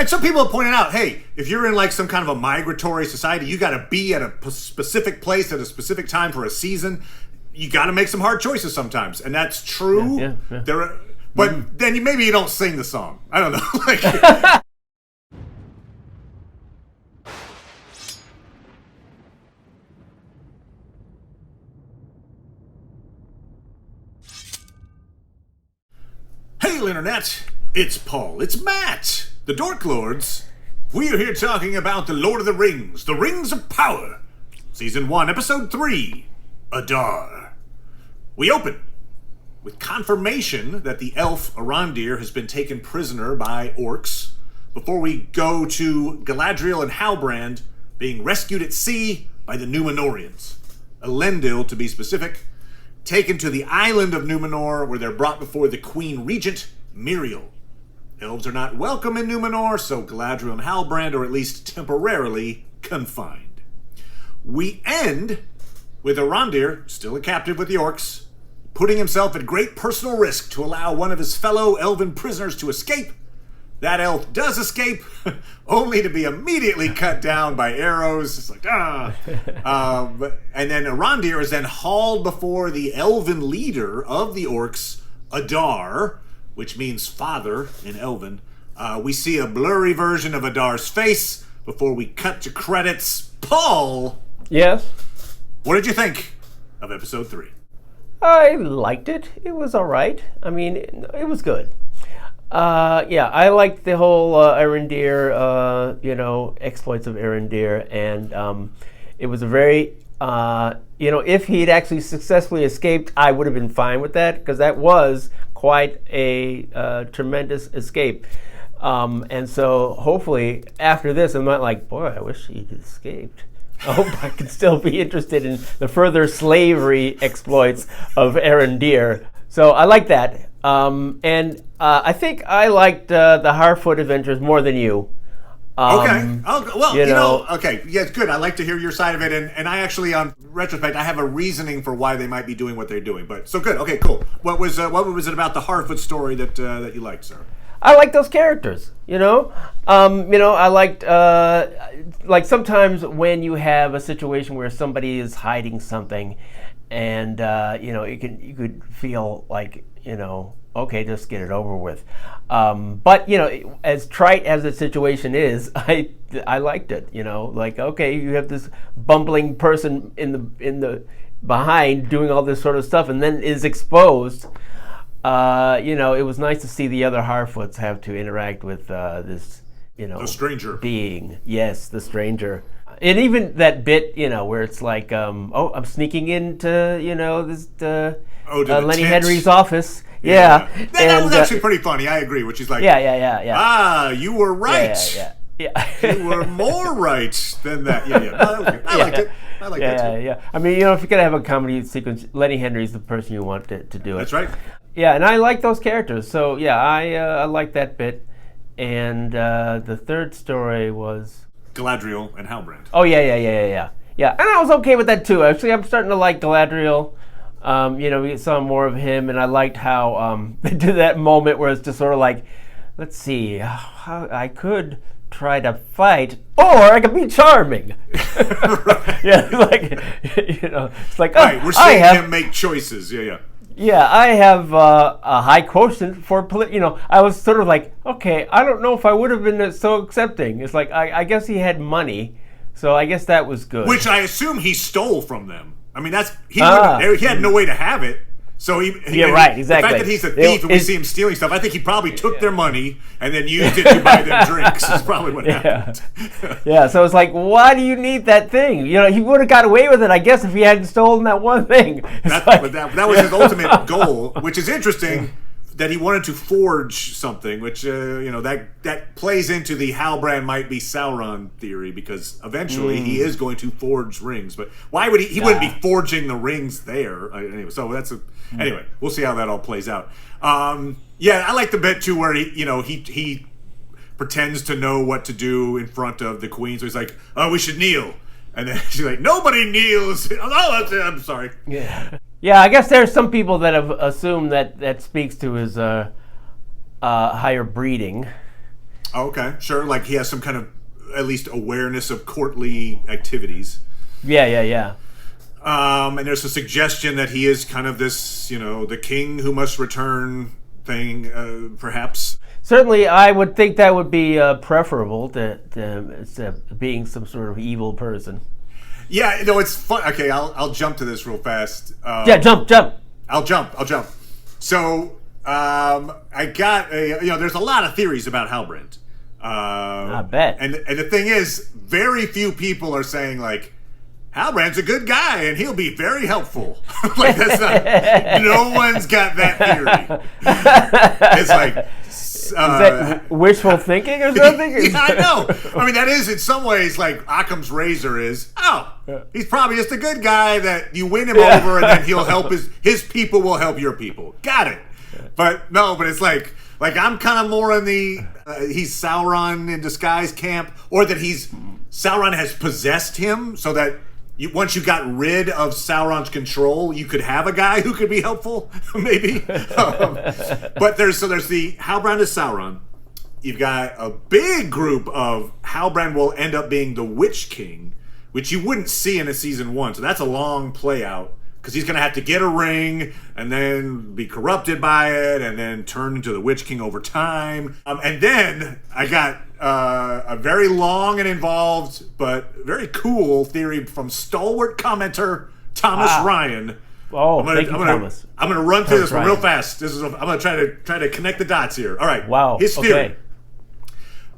And some people have pointed out, hey, if you're in like some kind of a migratory society, you got to be at a specific place at a specific time for a season. You got to make some hard choices sometimes, and that's true. Yeah. But then maybe you don't sing the song. I don't know. Like, Hail, Internet! It's Paul. It's Matt. The Dork Lords. We are here talking about the Lord of the Rings, the Rings of Power. Season 1, Episode 3, Adar. We open with confirmation that the elf Arondir has been taken prisoner by orcs, before we go to Galadriel and Hal Brandt being rescued at sea by the Númenóreans. Elendil, to be specific, taken to the island of Númenor, where they're brought before the Queen Regent, Muriel. Elves are not welcome in Númenor, so Galadriel and Hal Brandt are at least temporarily confined. We end with Arondir, still a captive with the orcs, putting himself at great personal risk to allow one of his fellow elven prisoners to escape. That elf does escape, only to be immediately cut down by arrows. It's like, and then Arondir is then hauled before the elven leader of the orcs, Adar, which means father in Elven. We see a blurry version of Adar's face before we cut to credits. Paul! Yes? What did you think of Episode 3? I liked it. It was all right. I mean, it was good. I liked the whole Arondir, exploits of Arondir, and it was a very, if he had actually successfully escaped, I would have been fine with that, because that was quite a tremendous escape. And so hopefully after this, I'm not like, boy, I wish he'd escaped. I hope I could still be interested in the further slavery exploits of Arondir. So I like that. And I think I liked the Harfoot adventures more than you. Okay. Okay. Yeah, it's good. I like to hear your side of it. And I actually, on retrospect, I have a reasoning for why they might be doing what they're doing. But so good. Okay, cool. What was it about the Harfoot story that you liked, sir? I like those characters, I liked, like sometimes when you have a situation where somebody is hiding something and, you could feel like, okay, just get it over with. But, as trite as the situation is, I liked it, like, okay, you have this bumbling person in the behind doing all this sort of stuff and then is exposed. It was nice to see the other Harfoots have to interact with this, the stranger being. Yes, the stranger. And even that bit, where it's like, I'm sneaking into, this Lenny Henry's office. Yeah. That was actually pretty funny. I agree. Which is like, you were right. Yeah. You were more right than that. Yeah. No, that was good. I liked it. I liked that too. Yeah. I mean, if you're gonna have a comedy sequence, Lenny Henry's the person you want to do it. That's right. Yeah, and I like those characters. So I like that bit. And the third story was Galadriel and Hal Brandt. Oh yeah. Yeah, and I was okay with that too. Actually, I'm starting to like Galadriel. We saw more of him, and I liked how they did that moment where it's just sort of like, let's see, how I could try to fight, or I could be charming. Yeah, like it's like right. We're seeing him make choices. Yeah. Yeah, I have a high quotient for I was sort of like, okay, I don't know if I would have been so accepting. It's like I guess he had money, so I guess that was good. Which I assume he stole from them. I mean, he had no way to have it. So right, exactly. The fact that he's a thief and we see him stealing stuff, I think he probably took their money and then used it to buy them drinks. Is probably what happened. Yeah. So it's like, why do you need that thing? He would have got away with it, I guess, if he hadn't stolen that one thing. That was his ultimate goal, which is interesting. That he wanted to forge something, which that plays into the Hal Brandt might be Sauron theory, because eventually he is going to forge rings. But why would he? He wouldn't be forging the rings there anyway. So anyway. We'll see how that all plays out. I like the bit too where he pretends to know what to do in front of the queen. So he's like, "Oh, we should kneel," and then she's like, "Nobody kneels." Oh, I'm sorry. Yeah. Yeah, I guess there's some people that have assumed that speaks to his higher breeding. Oh, okay, sure. Like he has some kind of at least awareness of courtly activities. Yeah. And there's a suggestion that he is kind of this, the king who must return thing, perhaps. Certainly, I would think that would be preferable to being some sort of evil person. Yeah, it's fun. Okay, I'll jump to this real fast. Yeah, jump. I'll jump. So, I got there's a lot of theories about Hal Brandt. I bet. And the thing is, very few people are saying, like, Hal Brandt's a good guy and he'll be very helpful. Like, that's not, no one's got that theory. It's like, is that wishful thinking or something? Yeah, I know. I mean, that is in some ways like Occam's razor is, he's probably just a good guy that you win him over and then he'll help his people will help your people. Got it. But it's like I'm kind of more in the he's Sauron in disguise camp, or that Sauron has possessed him so that once you got rid of Sauron's control, you could have a guy who could be helpful, maybe. But there's the Hal Brandt is Sauron. You've got a big group of Hal Brandt will end up being the Witch King, which you wouldn't see in a season 1. So that's a long play out because he's going to have to get a ring and then be corrupted by it and then turn into the Witch King over time. And then I got a very long and involved but very cool theory from stalwart commenter Thomas Ryan. Oh, Thomas. I'm going to run through this one real fast. I'm going to try to connect the dots here. All right. Wow. His theory.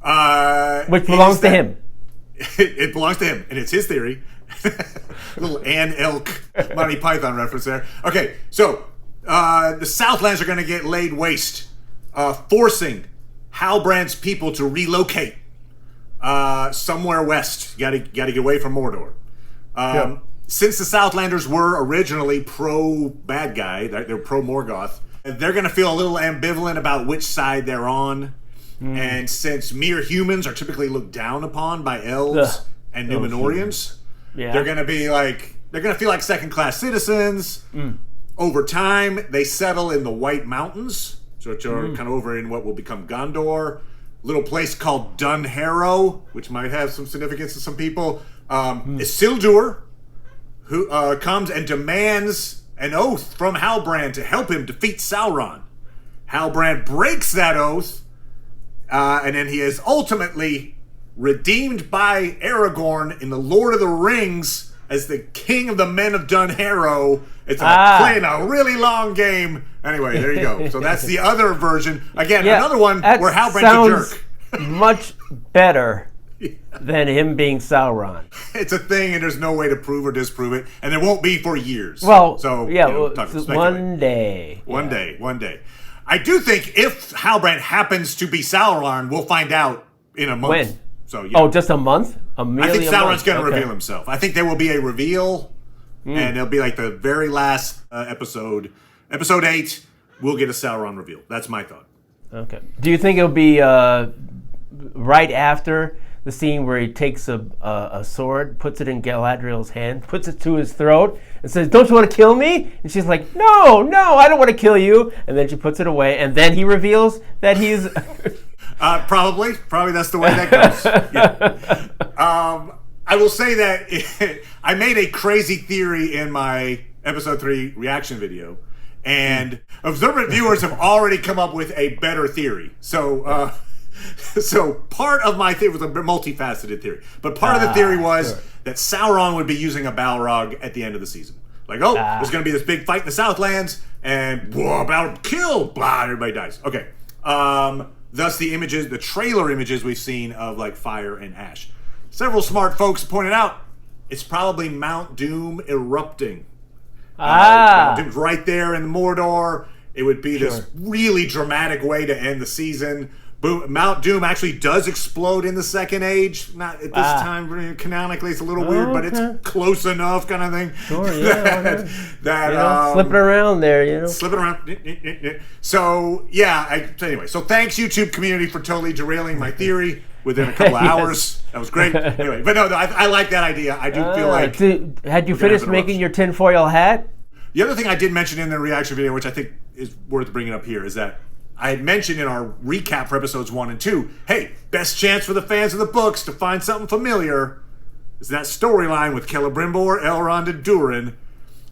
Okay. Which belongs to him. It belongs to him, and it's his theory. Little Ann Elk Monty Python reference there. Okay, so the Southlands are going to get laid waste, forcing Hal Brandt's people to relocate somewhere west. You got to get away from Mordor. Since the Southlanders were originally pro-bad guy, they're pro-Morgoth, they're going to feel a little ambivalent about which side they're on. And since mere humans are typically looked down upon by elves and Numenorians, they're going to feel like second-class citizens. Over time, they settle in the White Mountains, which are kind of over in what will become Gondor. A little place called Dunharrow, which might have some significance to some people. Isildur, who comes and demands an oath from Hal Brandt to help him defeat Sauron. Hal Brandt breaks that oath, and then he is ultimately redeemed by Aragorn in the Lord of the Rings as the king of the men of Dunharrow. It's playing a really long game. Anyway, there you go. So that's the other version. Again, another one where Hal Brandt's a jerk. Much better than him being Sauron. It's a thing, and there's no way to prove or disprove it, and there won't be for years. Well, so one day. One day. I do think if Hal Brandt happens to be Sauron, we'll find out in a month. When? So, just a month? I think Sauron's going to reveal himself. I think there will be a reveal, and it'll be like the very last episode. Episode 8, we'll get a Sauron reveal. That's my thought. Okay. Do you think it'll be right after the scene where he takes a sword, puts it in Galadriel's hand, puts it to his throat, and says, "Don't you want to kill me?" And she's like, No, I don't want to kill you. And then she puts it away, and then he reveals that he's... Probably that's the way that goes. Yeah. I will say that I made a crazy theory in my episode 3 reaction video, and observant viewers have already come up with a better theory. So part of my theory was a multifaceted theory, but part of the theory was that Sauron would be using a Balrog at the end of the season. Like, there's going to be this big fight in the Southlands, and Balrog kill, blah, everybody dies. Okay. Thus the trailer images we've seen of like fire and ash. Several smart folks pointed out it's probably Mount Doom erupting. Mount Doom's right there in Mordor. It would be this really dramatic way to end the season. Mount Doom actually does explode in the Second Age. Not at this time, canonically, it's a little weird, but it's close enough, kind of thing. Sure, yeah. that slipping around there, Slipping around. So, anyway. So, thanks, YouTube community, for totally derailing my theory within a couple of hours. That was great. Anyway, but no, I like that idea. I do feel like... Had you finished making your tinfoil hat? The other thing I did mention in the reaction video, which I think is worth bringing up here, is that I had mentioned in our recap for episodes 1 and 2, hey, best chance for the fans of the books to find something familiar is that storyline with Celebrimbor, Elrond, and Durin.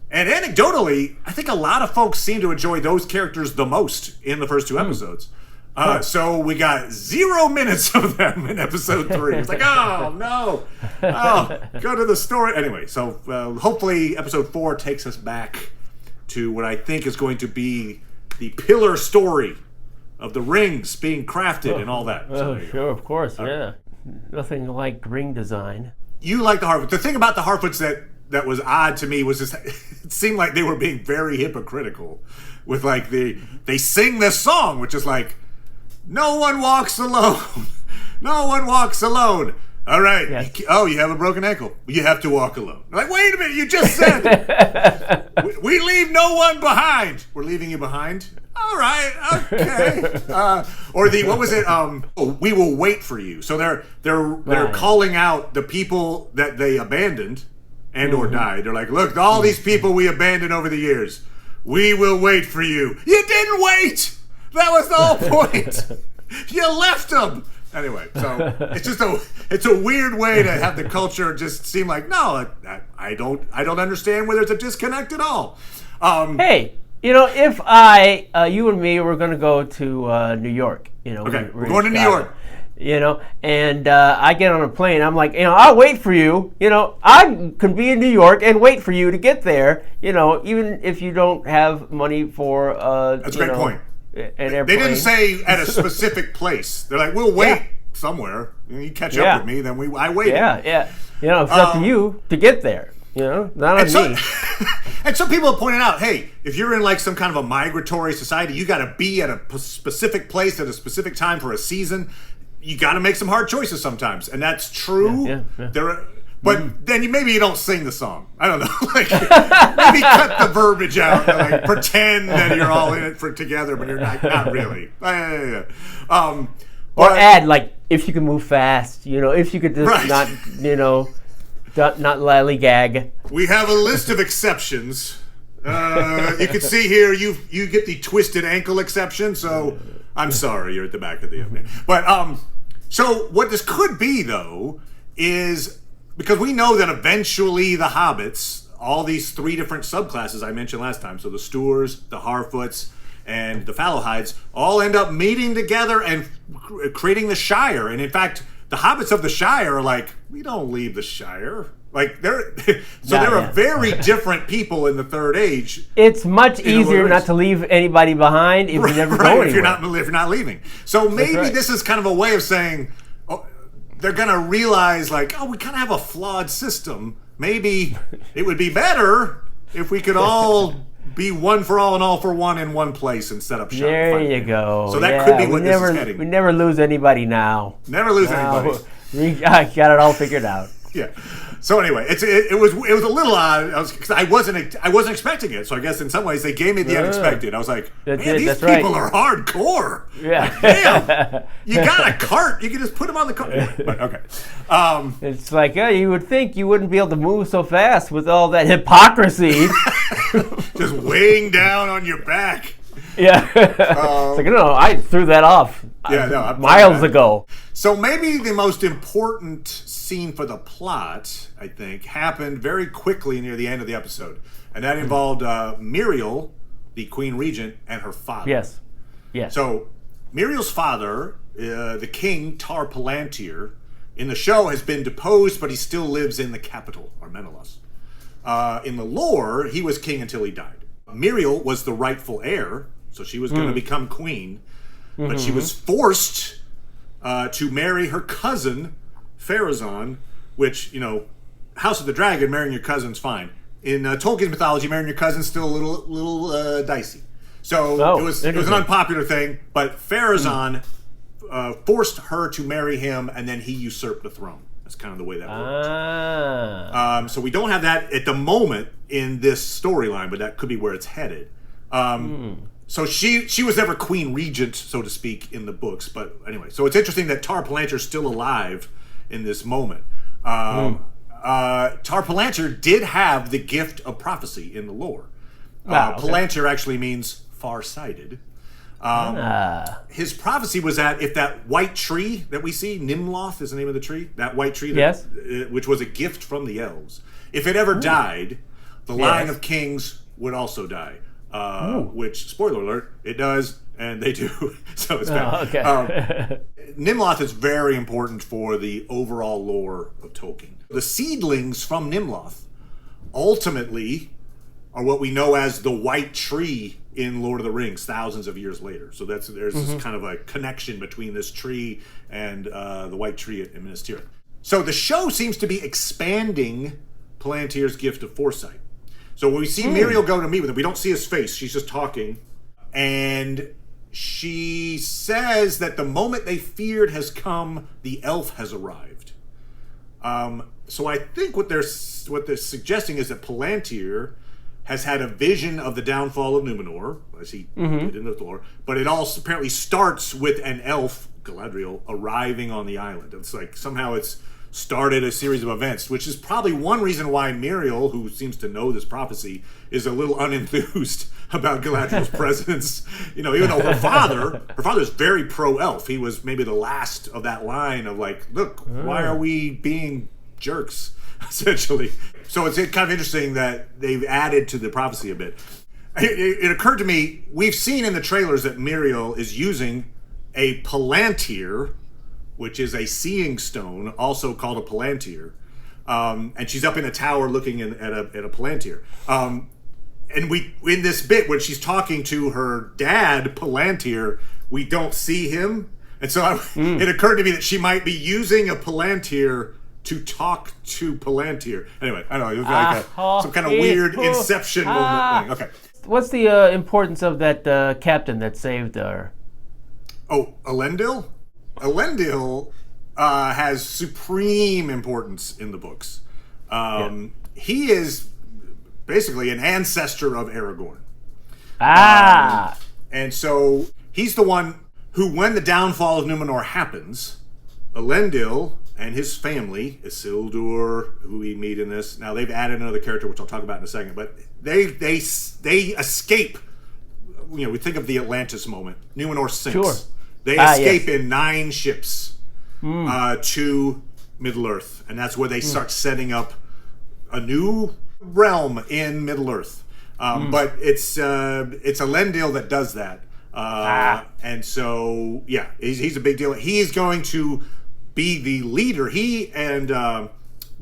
And anecdotally, I think a lot of folks seem to enjoy those characters the most in the first 2 episodes. So we got 0 minutes of them in episode 3. It's like, oh, no. Oh, go to the story. Anyway, so hopefully episode 4 takes us back to what I think is going to be the pillar story of the rings being crafted and all that. Oh, sure, of course, yeah. Nothing like ring design. You like the Harfoots. The thing about the Harfoots that was odd to me was just it seemed like they were being very hypocritical with like they sing this song, which is like, no one walks alone. No one walks alone. All right. Yes. You have a broken ankle. You have to walk alone. Like, wait a minute. You just said we leave no one behind. We're leaving you behind. All right. Okay. Or what was it? We will wait for you. So they're calling out the people that they abandoned and or died. They're like, look, all these people we abandoned over the years. We will wait for you. You didn't wait. That was the whole point. You left them. Anyway, so it's a weird way to have the culture just seem like, no, I don't understand where there's a disconnect at all. Hey, if you and me were going to go to New York, okay, we're going to New York. And I get on a plane. I'm like, I'll wait for you. I can be in New York and wait for you to get there. Even if you don't have money for that's a great point. An airplane. They didn't say at a specific place. They're like, we'll wait somewhere. You catch up with me, then I waited. Yeah. It's up to you to get there. Not on me. And some people have pointed out, hey, if you're in like some kind of a migratory society, you got to be at a specific place at a specific time for a season. You got to make some hard choices sometimes, and that's true. Yeah. But then maybe you don't sing the song. I don't know. Like, maybe cut the verbiage out. Like, pretend that you're all in it together, but you're not really. Or add, like, if you can move fast. If you could just not lollygag. We have a list of exceptions. You can see here, you get the twisted ankle exception. So I'm sorry, you're at the back of the okay. But so what this could be though is. Because we know that eventually the hobbits, all these 3 different subclasses I mentioned last time, so the Stoors, the Harfoots, and the Fallowhides, all end up meeting together and creating the Shire. And in fact, the hobbits of the Shire are like, we don't leave the Shire. Like they're a very different people in the Third Age. It's much easier not to leave anybody behind if you never go anywhere. If you're not leaving. So maybe this is kind of a way of saying, they're going to realize, like, we kind of have a flawed system. Maybe it would be better if we could all be one for all and all for one in one place and set up shop. There you go. So that could be what this is heading. We never lose anybody now. Never lose anybody. I got it all figured out. Yeah. So anyway, it was a little odd because I wasn't expecting it. So I guess in some ways they gave me the unexpected. I was like, man, these people are hardcore. Yeah. Like, damn. You got a cart. You can just put them on the cart. But, okay. It's like, you would think you wouldn't be able to move so fast with all that hypocrisy. Just weighing down on your back. Yeah. It's like, no, I threw that off miles ago. So maybe the most important scene for the plot, I think, happened very quickly near the end of the episode. And that involved Muriel, the Queen Regent, and her father. Yes. So Muriel's father, the king Tar Palantir, in the show has been deposed, but he still lives in the capital, Armenelos. In the lore, he was king until he died. Muriel was the rightful heir, so she was going to become queen, but she was forced to marry her cousin, Pharazôn, which, House of the Dragon, marrying your cousin's fine. In Tolkien's mythology, marrying your cousin's still a little dicey. So it was an unpopular thing, but Pharazôn forced her to marry him, and then he usurped the throne. That's kind of the way that worked. So we don't have that at the moment in this storyline, but that could be where it's headed. So she was never Queen Regent, so to speak, in the books. But anyway, so it's interesting that Tar Palantir's still alive in this moment. Tar Palantir did have the gift of prophecy in the lore. Palantir actually means far-sighted. His prophecy was that if that white tree that we see, Nimloth is the name of the tree, that white tree, Yes. Which was a gift from the elves, if it ever died, the line of kings would also die. Which, spoiler alert, it does, and they do. So it's bad. Okay. Nimloth is very important for the overall lore of Tolkien. The seedlings from Nimloth ultimately are what we know as the White Tree in Lord of the Rings thousands of years later. So there's this kind of a connection between this tree and the White Tree at Minas Tirith. So the show seems to be expanding Palantir's gift of foresight. So when we see Muriel go to meet with him, we don't see his face. She's just talking. And she says that the moment they feared has come, the elf has arrived. So I think what they're suggesting is that Palantir has had a vision of the downfall of Numenor, as he did in the lore, but it all apparently starts with an elf, Galadriel, arriving on the island. It's like somehow it's started a series of events, which is probably one reason why Muriel, who seems to know this prophecy, is a little unenthused about Galadriel's presence. Even though her father's very pro-elf. He was maybe the last of that line of like, look, why are we being jerks, essentially. So it's kind of interesting that they've added to the prophecy a bit. It occurred to me, we've seen in the trailers that Muriel is using a Palantir, which is a seeing stone, also called a Palantir. And she's up in a tower looking at a Palantir. And we, in this bit when she's talking to her dad, Palantir, we don't see him. And so it occurred to me that she might be using a Palantir to talk to Palantir. Anyway, I don't know, it was like some kind of weird Inception moment thing. Okay. What's the importance of that captain that saved her? Oh, Elendil? Elendil has supreme importance in the books. He is basically an ancestor of Aragorn. And so he's the one who, when the downfall of Numenor happens, Elendil and his family, Isildur, who we meet in this, now they've added another character, which I'll talk about in a second, but they escape. We think of the Atlantis moment. Numenor sinks. Sure. They escape in 9 ships to Middle-earth, and that's where they start setting up a new realm in Middle-earth. But it's Elendil that does that. And so, he's a big deal. He's going to be the leader. He and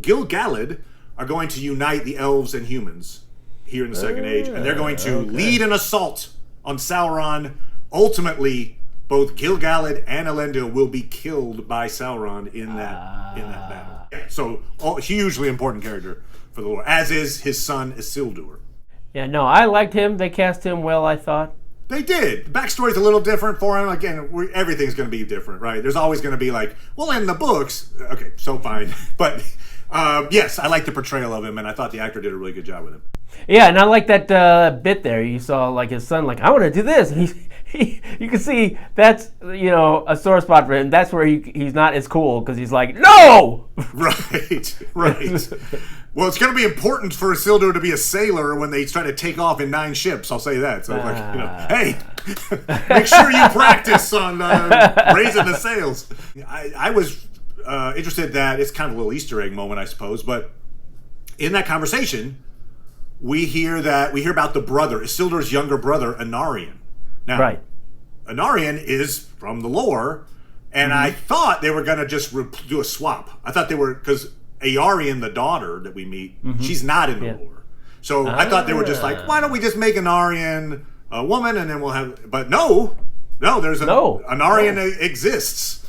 Gil-galad are going to unite the elves and humans here in the Second Age, and they're going to lead an assault on Sauron. Ultimately, both Gil-galad and Elendil will be killed by Sauron in that battle. So, hugely important character for the lore, as is his son Isildur. Yeah, no, I liked him. They cast him well, I thought. They did. The backstory's a little different for him. Again, everything's going to be different, right? There's always going to be like, well, in the books, okay, so fine. But yes, I like the portrayal of him, and I thought the actor did a really good job with him. Yeah, and I like that bit there. You saw like his son, like, I want to do this, and you can see that's a sore spot for him. That's where he's not as cool because he's like, no. Right. Well, it's going to be important for Isildur to be a sailor when they try to take off in 9 ships. I'll say that. So, hey, make sure you practice on raising the sails. I was interested that it's kind of a little Easter egg moment, I suppose. But in that conversation, we hear about the brother, Isildur's younger brother, Anarion. Now, Anarion is from the lore, and I thought they were going to just do a swap. I thought they were, because Earion, the daughter that we meet, she's not in the lore. So I thought they were just like, why don't we just make Anarion a woman, and then we'll have... But no, Anarion exists.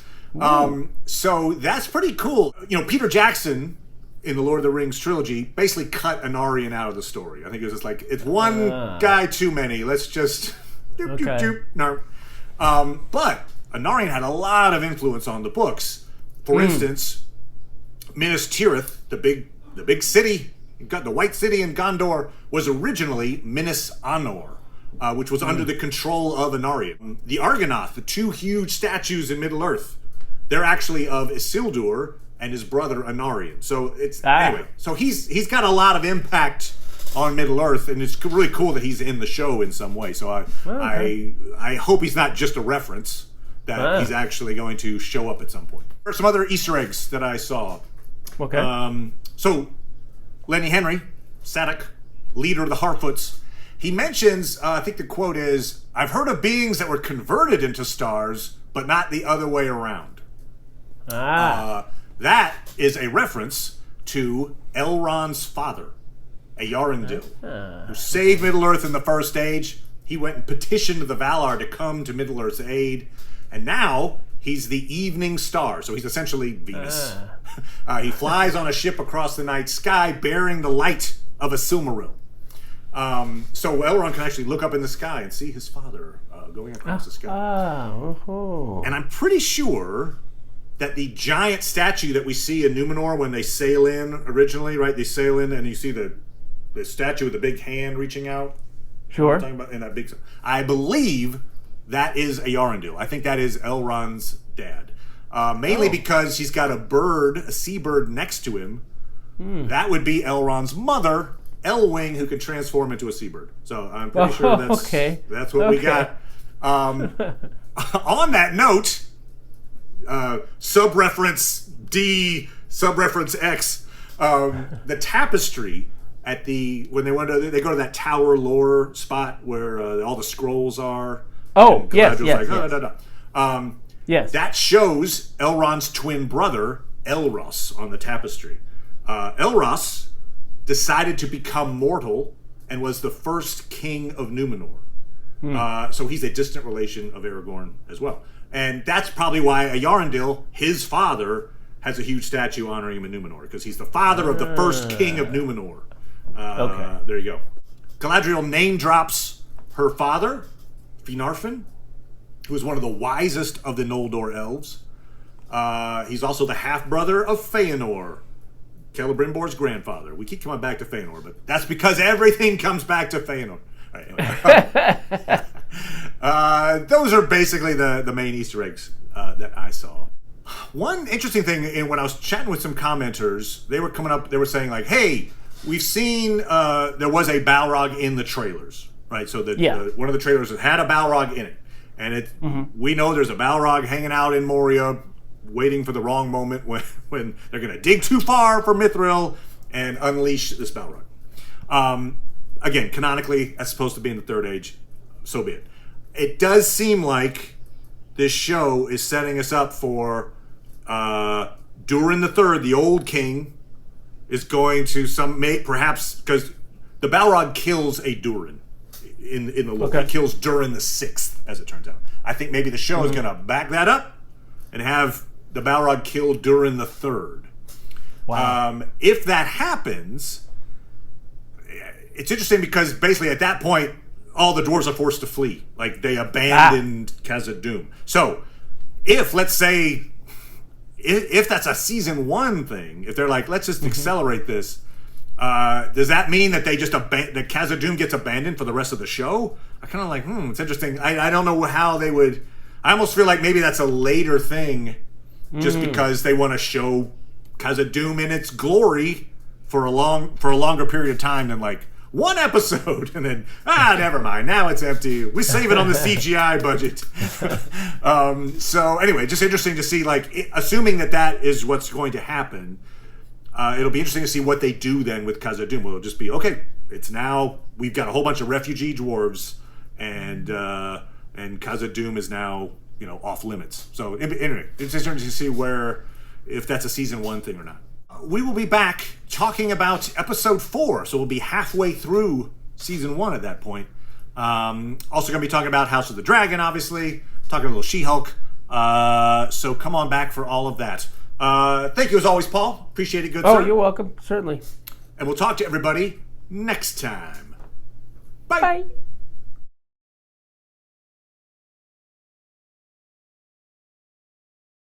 So that's pretty cool. Peter Jackson, in the Lord of the Rings trilogy, basically cut Anarion out of the story. I think it was just like, it's one guy too many. Let's just... No. But Anarion had a lot of influence on the books. For instance, Minas Tirith, the big city, the White City in Gondor, was originally Minas Anor, which was under the control of Anarion. The Argonath, the 2 huge statues in Middle-earth, they're actually of Isildur and his brother Anarion. So it's anyway. So he's got a lot of impact on Middle Earth, and it's really cool that he's in the show in some way. So I hope he's not just a reference, that he's actually going to show up at some point. There are some other Easter eggs that I saw. Okay. So Lenny Henry, Sadok, leader of the Harfoots, he mentions, I think the quote is, "I've heard of beings that were converted into stars, but not the other way around." That is a reference to Elrond's father, Eärendil, who saved Middle-earth in the First Age. He went and petitioned the Valar to come to Middle-earth's aid, and now he's the evening star, so he's essentially Venus. He flies on a ship across the night sky bearing the light of a Silmaril. So Elrond can actually look up in the sky and see his father going across the sky. And I'm pretty sure that the giant statue that we see in Numenor when they sail in originally, right? They sail in and you see the statue with the big hand reaching out. Sure. I'm talking about in that big. I believe that is Eärendil. I think that is Elrond's dad. Mainly because he's got a bird, a seabird next to him. That would be Elrond's mother, Elwing, who can transform into a seabird. So I'm pretty sure that's what we got. On that note, sub-reference D, sub-reference X, the tapestry at when they go to that tower lore spot where all the scrolls are. Oh, yes. Yes. That shows Elrond's twin brother, Elros, on the tapestry. Elros decided to become mortal and was the first king of Numenor. So he's a distant relation of Aragorn as well. And that's probably why Eärendil, his father, has a huge statue honoring him in Numenor, because he's the father of the first king of Numenor. There you go. Galadriel name drops her father, Finarfin, who is one of the wisest of the Noldor elves. He's also the half-brother of Feanor, Celebrimbor's grandfather. We keep coming back to Feanor, but that's because everything comes back to Feanor. All right, anyway. Those are basically the main Easter eggs that I saw. One interesting thing, when I was chatting with some commenters, they were saying like, hey, we've seen there was a Balrog in the trailers, right? So one of the trailers had a Balrog in it. And we know there's a Balrog hanging out in Moria, waiting for the wrong moment when they're going to dig too far for Mithril and unleash this Balrog. Again, canonically, that's supposed to be in the Third Age. So be it. It does seem like this show is setting us up for Durin the Third, the old king, is going to perhaps because the Balrog kills a Durin in the lore. Okay. He kills Durin the Sixth, as it turns out. I think maybe the show is going to back that up and have the Balrog kill Durin the Third. Wow. If that happens, it's interesting because basically at that point, all the dwarves are forced to flee. Like, they abandoned Khazad-dûm. So, let's say, if that's a season 1 thing, if they're like, let's just accelerate this, does that mean that that Khazad-dûm gets abandoned for the rest of the show? I kind of like, it's interesting. I don't know how they would. I almost feel like maybe that's a later thing, just because they want to show Khazad-dûm in its glory for a longer period of time than like one episode, and then never mind. Now it's empty. We save it on the CGI budget. So anyway, just interesting to see. Like, assuming that is what's going to happen, it'll be interesting to see what they do then with Khazad-dûm. Will it just be okay? It's now we've got a whole bunch of refugee dwarves, and Khazad-dûm is now off limits. So anyway, it's interesting to see if that's a season 1 thing or not. We will be back talking about episode 4, so we'll be halfway through season 1 at that point. Also going to be talking about House of the Dragon, obviously, talking a little She-Hulk. So come on back for all of that. Thank you as always, Paul. Appreciate it, good sir. Oh, you're welcome. Certainly. And we'll talk to everybody next time. Bye.